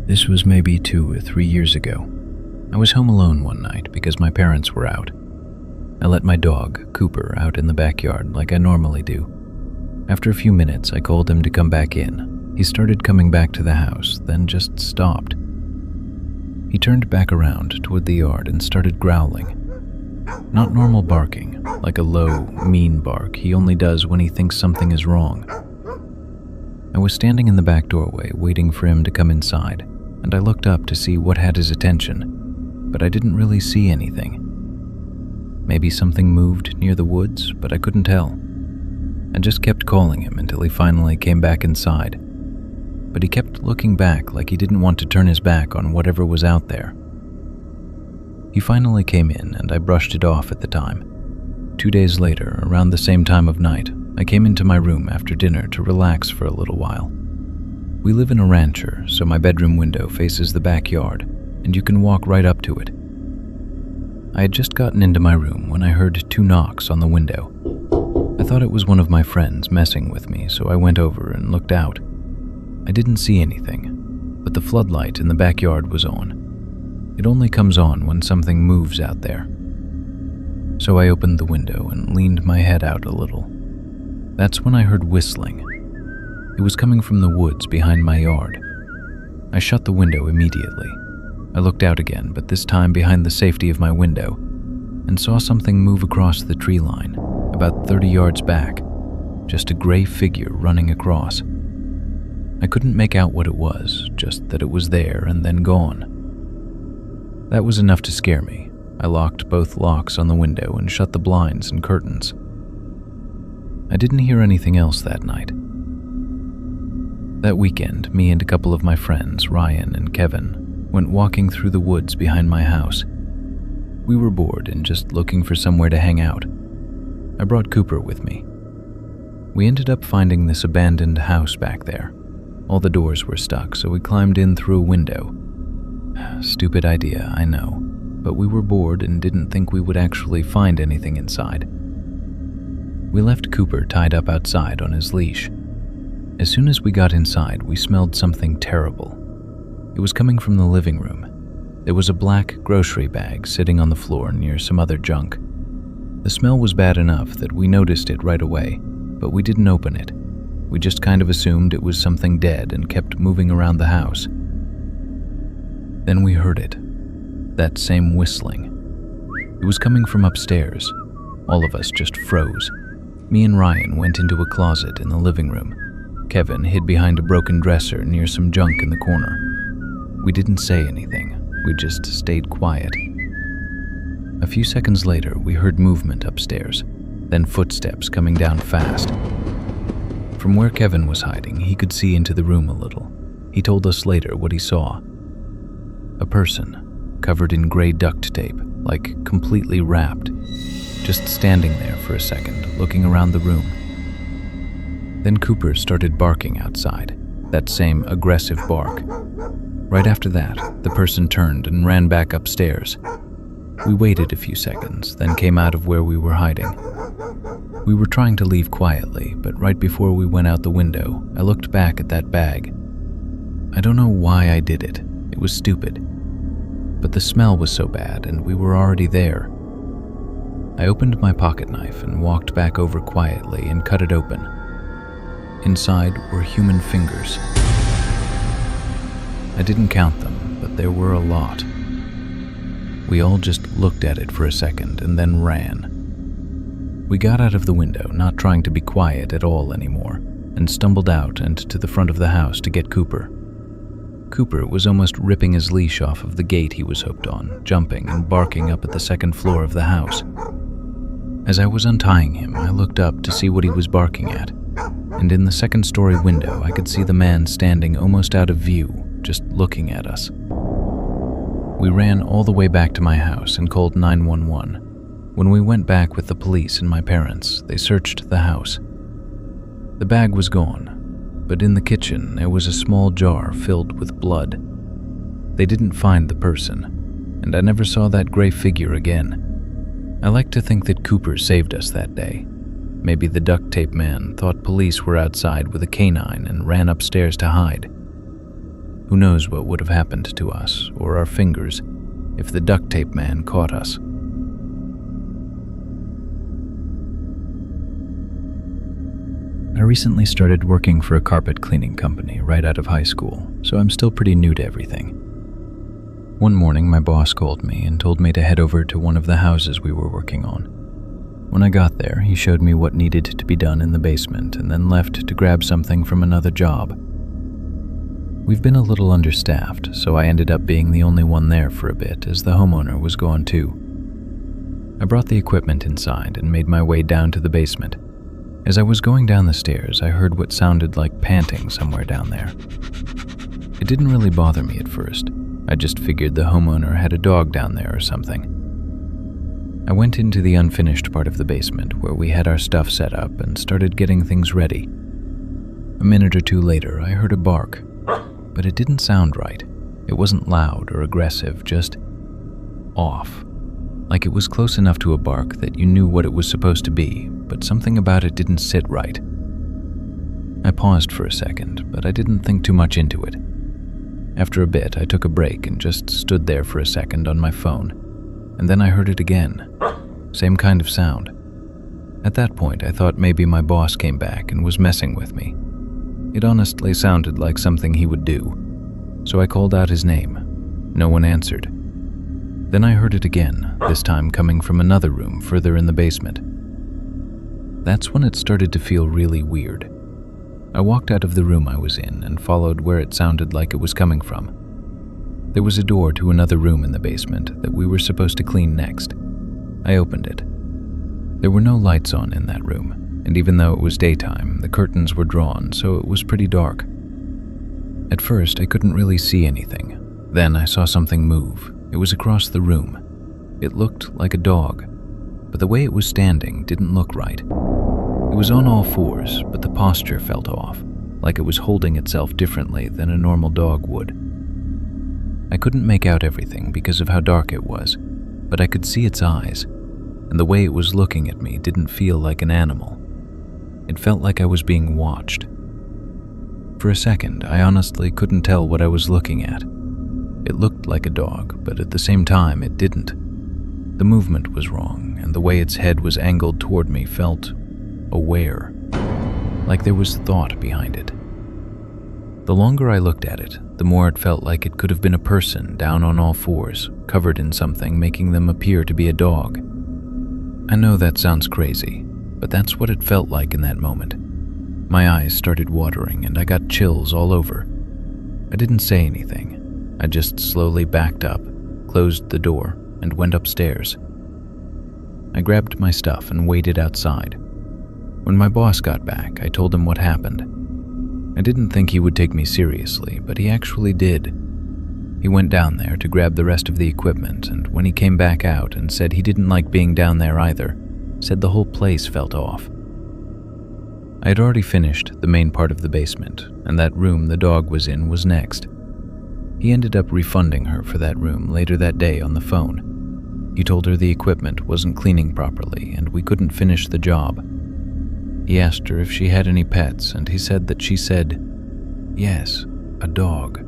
This was maybe 2 or 3 years ago. I was home alone one night because my parents were out. I let my dog, Cooper, out in the backyard like I normally do. After a few minutes, I called him to come back in. He started coming back to the house, then just stopped. He turned back around toward the yard and started growling. Not normal barking, like a low, mean bark he only does when he thinks something is wrong. I was standing in the back doorway waiting for him to come inside, and I looked up to see what had his attention, but I didn't really see anything. Maybe something moved near the woods, but I couldn't tell. I just kept calling him until he finally came back inside, but he kept looking back like he didn't want to turn his back on whatever was out there. He finally came in, and I brushed it off at the time. 2 days later, around the same time of night, I came into my room after dinner to relax for a little while. We live in a rancher, so my bedroom window faces the backyard, and you can walk right up to it. I had just gotten into my room when I heard 2 knocks on the window. I thought it was one of my friends messing with me, so I went over and looked out. I didn't see anything, but the floodlight in the backyard was on. It only comes on when something moves out there. So I opened the window and leaned my head out a little. That's when I heard whistling. It was coming from the woods behind my yard. I shut the window immediately. I looked out again, but this time behind the safety of my window, and saw something move across the tree line, about 30 yards back, just a gray figure running across. I couldn't make out what it was, just that it was there and then gone. That was enough to scare me. I locked both locks on the window and shut the blinds and curtains. I didn't hear anything else that night. That weekend, me and a couple of my friends, Ryan and Kevin, went walking through the woods behind my house. We were bored and just looking for somewhere to hang out. I brought Cooper with me. We ended up finding this abandoned house back there. All the doors were stuck, so we climbed in through a window. Stupid idea, I know, but we were bored and didn't think we would actually find anything inside. We left Cooper tied up outside on his leash. As soon as we got inside, we smelled something terrible. It was coming from the living room. There was a black grocery bag sitting on the floor near some other junk. The smell was bad enough that we noticed it right away, but we didn't open it. We just kind of assumed it was something dead and kept moving around the house. Then we heard it, that same whistling. It was coming from upstairs. All of us just froze. Me and Ryan went into a closet in the living room. Kevin hid behind a broken dresser near some junk in the corner. We didn't say anything, we just stayed quiet. A few seconds later, we heard movement upstairs, then footsteps coming down fast. From where Kevin was hiding, he could see into the room a little. He told us later what he saw. A person, covered in gray duct tape, like completely wrapped, just standing there for a second, looking around the room. Then Cooper started barking outside, that same aggressive bark. Right after that, the person turned and ran back upstairs. We waited a few seconds, then came out of where we were hiding. We were trying to leave quietly, but right before we went out the window, I looked back at that bag. I don't know why I did it. It was stupid. But the smell was so bad, and we were already there. I opened my pocket knife and walked back over quietly and cut it open. Inside were human fingers. I didn't count them, but there were a lot. We all just looked at it for a second and then ran. We got out of the window, not trying to be quiet at all anymore, and stumbled out and to the front of the house to get Cooper. Cooper was almost ripping his leash off of the gate he was hooked on, jumping and barking up at the second floor of the house. As I was untying him, I looked up to see what he was barking at, and in the second-story window I could see the man standing almost out of view, just looking at us. We ran all the way back to my house and called 911. When we went back with the police and my parents, they searched the house. The bag was gone, but in the kitchen there was a small jar filled with blood. They didn't find the person, and I never saw that gray figure again. I like to think that Cooper saved us that day. Maybe the duct tape man thought police were outside with a canine and ran upstairs to hide. Who knows what would have happened to us or our fingers if the duct tape man caught us. I recently started working for a carpet cleaning company right out of high school, so I'm still pretty new to everything. One morning, my boss called me and told me to head over to one of the houses we were working on. When I got there, he showed me what needed to be done in the basement and then left to grab something from another job. We've been a little understaffed, so I ended up being the only one there for a bit as the homeowner was gone too. I brought the equipment inside and made my way down to the basement. As I was going down the stairs, I heard what sounded like panting somewhere down there. It didn't really bother me at first. I just figured the homeowner had a dog down there or something. I went into the unfinished part of the basement where we had our stuff set up and started getting things ready. A minute or two later, I heard a bark, but it didn't sound right. It wasn't loud or aggressive, just off. Like it was close enough to a bark that you knew what it was supposed to be, but something about it didn't sit right. I paused for a second, but I didn't think too much into it. After a bit, I took a break and just stood there for a second on my phone, and then I heard it again. Same kind of sound. At that point, I thought maybe my boss came back and was messing with me. It honestly sounded like something he would do, so I called out his name. No one answered. Then I heard it again, this time coming from another room further in the basement. That's when it started to feel really weird. I walked out of the room I was in and followed where it sounded like it was coming from. There was a door to another room in the basement that we were supposed to clean next. I opened it. There were no lights on in that room, and even though it was daytime, the curtains were drawn, so it was pretty dark. At first, I couldn't really see anything. Then I saw something move. It was across the room. It looked like a dog, but the way it was standing didn't look right. It was on all fours, but the posture felt off, like it was holding itself differently than a normal dog would. I couldn't make out everything because of how dark it was, but I could see its eyes, and the way it was looking at me didn't feel like an animal. It felt like I was being watched. For a second, I honestly couldn't tell what I was looking at. It looked like a dog, but at the same time, it didn't. The movement was wrong, and the way its head was angled toward me felt aware, like there was thought behind it. The longer I looked at it, the more it felt like it could have been a person down on all fours, covered in something making them appear to be a dog. I know that sounds crazy, but that's what it felt like in that moment. My eyes started watering and I got chills all over. I didn't say anything. I just slowly backed up, closed the door, and went upstairs. I grabbed my stuff and waited outside. When my boss got back, I told him what happened. I didn't think he would take me seriously, but he actually did. He went down there to grab the rest of the equipment, and when he came back out and said he didn't like being down there either, said the whole place felt off. I had already finished the main part of the basement, and that room the dog was in was next. He ended up refunding her for that room later that day on the phone. He told her the equipment wasn't cleaning properly and we couldn't finish the job. He asked her if she had any pets, and he said that she said, yes, a dog.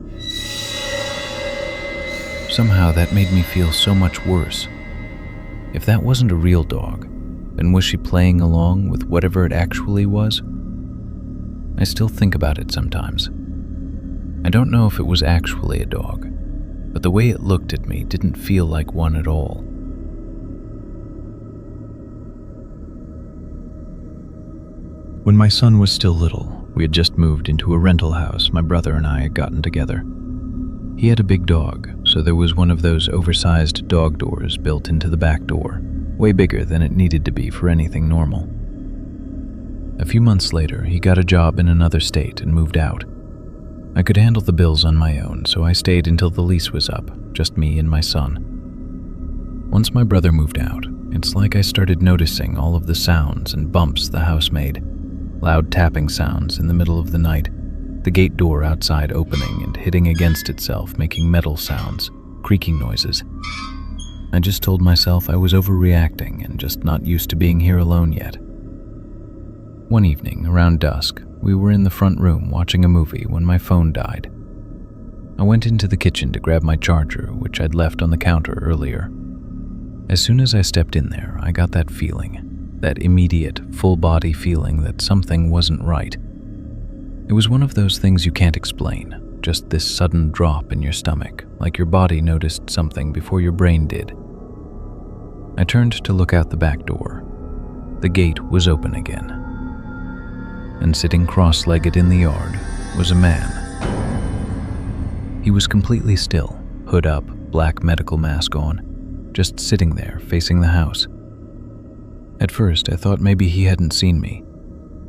Somehow that made me feel so much worse. If that wasn't a real dog, then was she playing along with whatever it actually was? I still think about it sometimes. I don't know if it was actually a dog, but the way it looked at me didn't feel like one at all. When my son was still little, we had just moved into a rental house my brother and I had gotten together. He had a big dog, so there was one of those oversized dog doors built into the back door, way bigger than it needed to be for anything normal. A few months later, he got a job in another state and moved out. I could handle the bills on my own, so I stayed until the lease was up, just me and my son. Once my brother moved out, it's like I started noticing all of the sounds and bumps the house made. Loud tapping sounds in the middle of the night, the gate door outside opening and hitting against itself, making metal sounds, creaking noises. I just told myself I was overreacting and just not used to being here alone yet. One evening, around dusk, we were in the front room watching a movie when my phone died. I went into the kitchen to grab my charger, which I'd left on the counter earlier. As soon as I stepped in there, I got that feeling, that immediate, full-body feeling that something wasn't right. It was one of those things you can't explain, just this sudden drop in your stomach, like your body noticed something before your brain did. I turned to look out the back door. The gate was open again. And sitting cross-legged in the yard was a man. He was completely still, hood up, black medical mask on, just sitting there facing the house. At first, I thought maybe he hadn't seen me,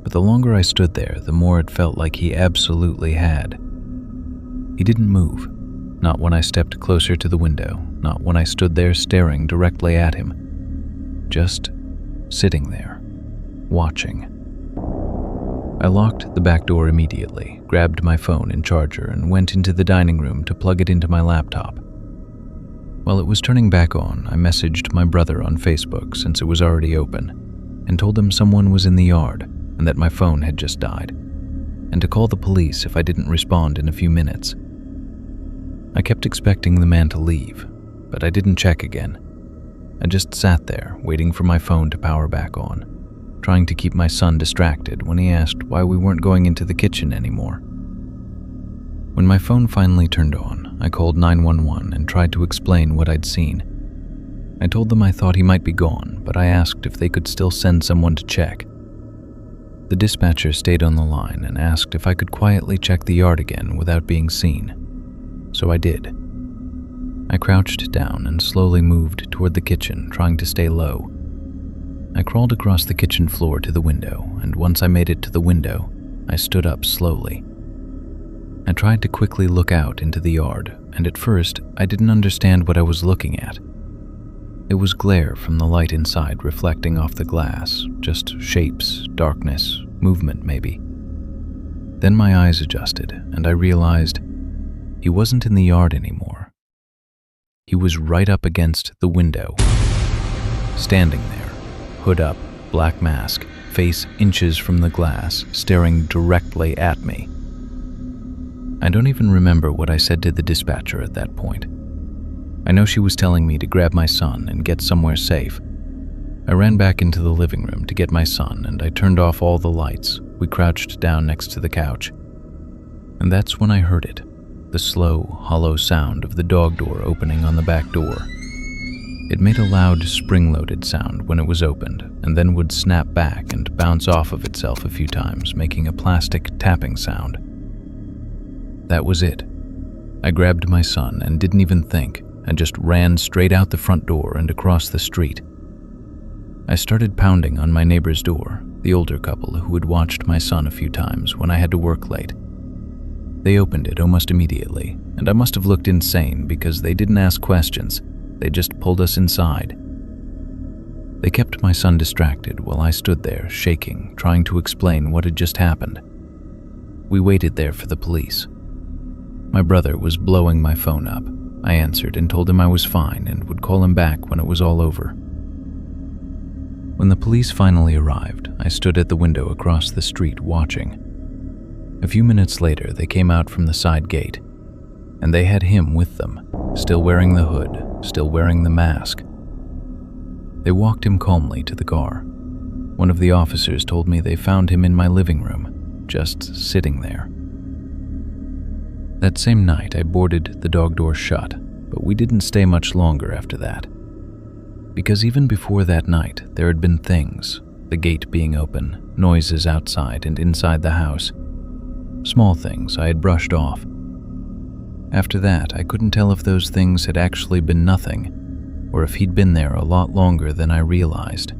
but the longer I stood there, the more it felt like he absolutely had. He didn't move, not when I stepped closer to the window, not when I stood there staring directly at him. Just sitting there, watching. I locked the back door immediately, grabbed my phone and charger, and went into the dining room to plug it into my laptop. While it was turning back on, I messaged my brother on Facebook since it was already open, and told him someone was in the yard and that my phone had just died, and to call the police if I didn't respond in a few minutes. I kept expecting the man to leave, but I didn't check again. I just sat there, waiting for my phone to power back on, trying to keep my son distracted when he asked why we weren't going into the kitchen anymore. When my phone finally turned on, I called 911 and tried to explain what I'd seen. I told them I thought he might be gone, but I asked if they could still send someone to check. The dispatcher stayed on the line and asked if I could quietly check the yard again without being seen. So I did. I crouched down and slowly moved toward the kitchen, trying to stay low. I crawled across the kitchen floor to the window, and once I made it to the window, I stood up slowly. I tried to quickly look out into the yard, and at first, I didn't understand what I was looking at. It was glare from the light inside reflecting off the glass, just shapes, darkness, movement maybe. Then my eyes adjusted, and I realized he wasn't in the yard anymore. He was right up against the window, standing there, hood up, black mask, face inches from the glass, staring directly at me. I don't even remember what I said to the dispatcher at that point. I know she was telling me to grab my son and get somewhere safe. I ran back into the living room to get my son, and I turned off all the lights. We crouched down next to the couch. And that's when I heard it, the slow, hollow sound of the dog door opening on the back door. It made a loud, spring-loaded sound when it was opened, and then would snap back and bounce off of itself a few times, making a plastic tapping sound. That was it. I grabbed my son and didn't even think, and just ran straight out the front door and across the street. I started pounding on my neighbor's door, the older couple who had watched my son a few times when I had to work late. They opened it almost immediately, and I must have looked insane because they didn't ask questions. They just pulled us inside. They kept my son distracted while I stood there, shaking, trying to explain what had just happened. We waited there for the police. My brother was blowing my phone up. I answered and told him I was fine and would call him back when it was all over. When the police finally arrived, I stood at the window across the street watching. A few minutes later, they came out from the side gate, and they had him with them, still wearing the hood, still wearing the mask. They walked him calmly to the car. One of the officers told me they found him in my living room, just sitting there. That same night, I boarded the dog door shut, but we didn't stay much longer after that. Because even before that night, there had been things, the gate being open, noises outside and inside the house. Small things I had brushed off. After that, I couldn't tell if those things had actually been nothing, or if he'd been there a lot longer than I realized.